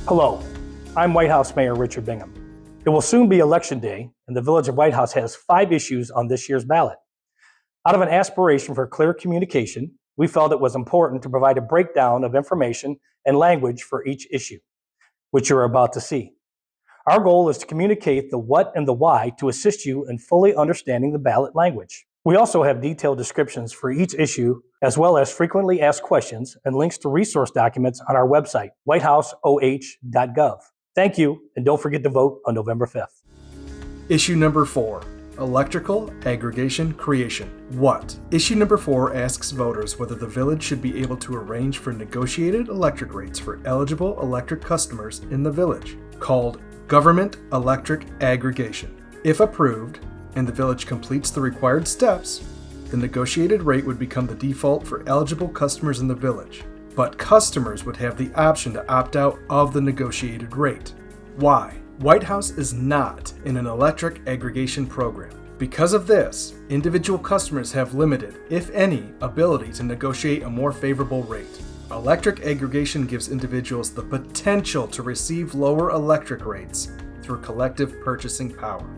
Hello, I'm White House Mayor Richard Bingham. It will soon be Election Day, and the Village of Whitehouse has 5 issues on this year's ballot. Out of an aspiration for clear communication, we felt it was important to provide a breakdown of information and language for each issue, which you're about to see. Our goal is to communicate the what and the why to assist you in fully understanding the ballot language. We also have detailed descriptions for each issue, as well as frequently asked questions and links to resource documents on our website, whitehouseoh.gov. Thank you, and don't forget to vote on November 5th. Issue number 4. Electrical Aggregation Creation. What? Issue number 4 asks voters whether the village should be able to arrange for negotiated electric rates for eligible electric customers in the village, called Government Electric Aggregation. If approved, and the village completes the required steps, the negotiated rate would become the default for eligible customers in the village, but customers would have the option to opt out of the negotiated rate. Why? White House is not in an electric aggregation program. Because of this, individual customers have limited, if any, ability to negotiate a more favorable rate. Electric aggregation gives individuals the potential to receive lower electric rates through collective purchasing power.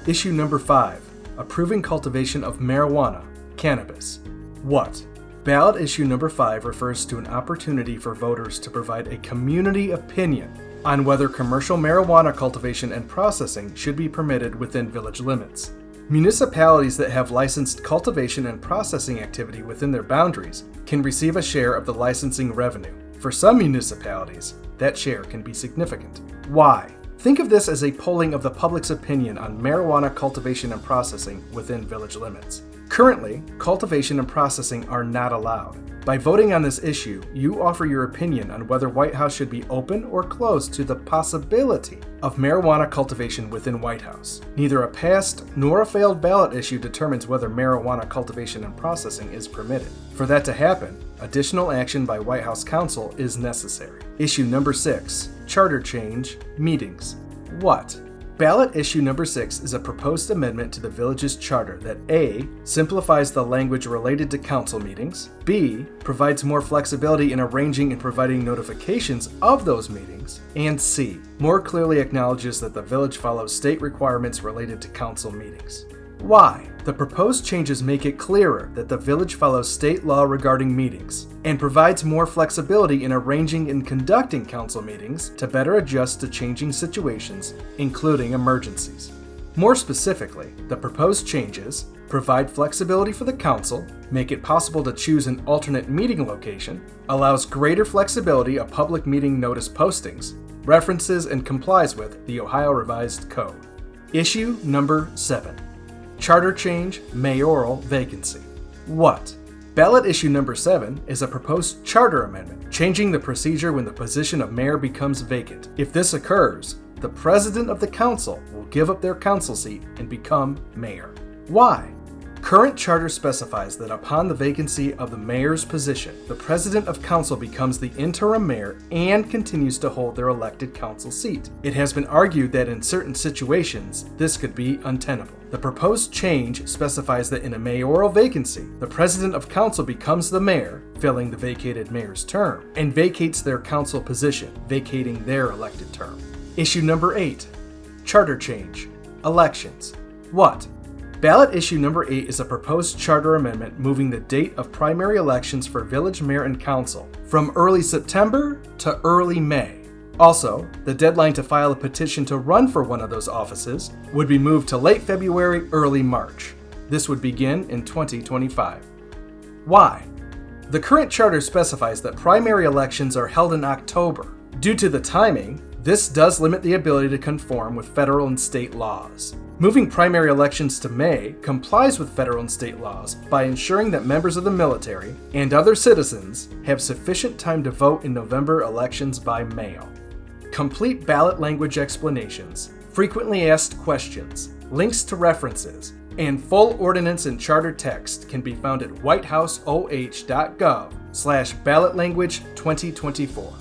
Issue number 5. Approving cultivation of marijuana, cannabis. What? Ballot issue number 5 refers to an opportunity for voters to provide a community opinion on whether commercial marijuana cultivation and processing should be permitted within village limits. Municipalities that have licensed cultivation and processing activity within their boundaries can receive a share of the licensing revenue. For some municipalities, that share can be significant. Why? Think of this as a polling of the public's opinion on marijuana cultivation and processing within village limits. Currently, cultivation and processing are not allowed. By voting on this issue, you offer your opinion on whether White House should be open or closed to the possibility of marijuana cultivation within White House. Neither a passed nor a failed ballot issue determines whether marijuana cultivation and processing is permitted. For that to happen, additional action by White House Council is necessary. Issue number 6, Charter Change, Meetings. What? Ballot issue number 6 is a proposed amendment to the village's charter that A. simplifies the language related to council meetings, B. provides more flexibility in arranging and providing notifications of those meetings, and C. more clearly acknowledges that the village follows state requirements related to council meetings. Why? The proposed changes make it clearer that the village follows state law regarding meetings and provides more flexibility in arranging and conducting council meetings to better adjust to changing situations, including emergencies. More specifically, the proposed changes provide flexibility for the council, make it possible to choose an alternate meeting location, allows greater flexibility of public meeting notice postings, references and complies with the Ohio Revised Code. Issue number 7. Charter Change, Mayoral Vacancy. What? Ballot issue number 7 is a proposed charter amendment, changing the procedure when the position of mayor becomes vacant. If this occurs, the president of the council will give up their council seat and become mayor. Why? Current charter specifies that upon the vacancy of the mayor's position, the president of council becomes the interim mayor and continues to hold their elected council seat. It has been argued that in certain situations, this could be untenable. The proposed change specifies that in a mayoral vacancy, the president of council becomes the mayor, filling the vacated mayor's term, and vacates their council position, vacating their elected term. Issue number 8. Charter Change, Elections. What? Ballot issue number 8 is a proposed charter amendment moving the date of primary elections for village mayor and council from early September to early May. Also, the deadline to file a petition to run for one of those offices would be moved to late February, early March. This would begin in 2025. Why? The current charter specifies that primary elections are held in October. Due to the timing, this does limit the ability to conform with federal and state laws. Moving primary elections to May complies with federal and state laws by ensuring that members of the military and other citizens have sufficient time to vote in November elections by mail. Complete ballot language explanations, frequently asked questions, links to references, and full ordinance and charter text can be found at whitehouseoh.gov/ballotlanguage2024.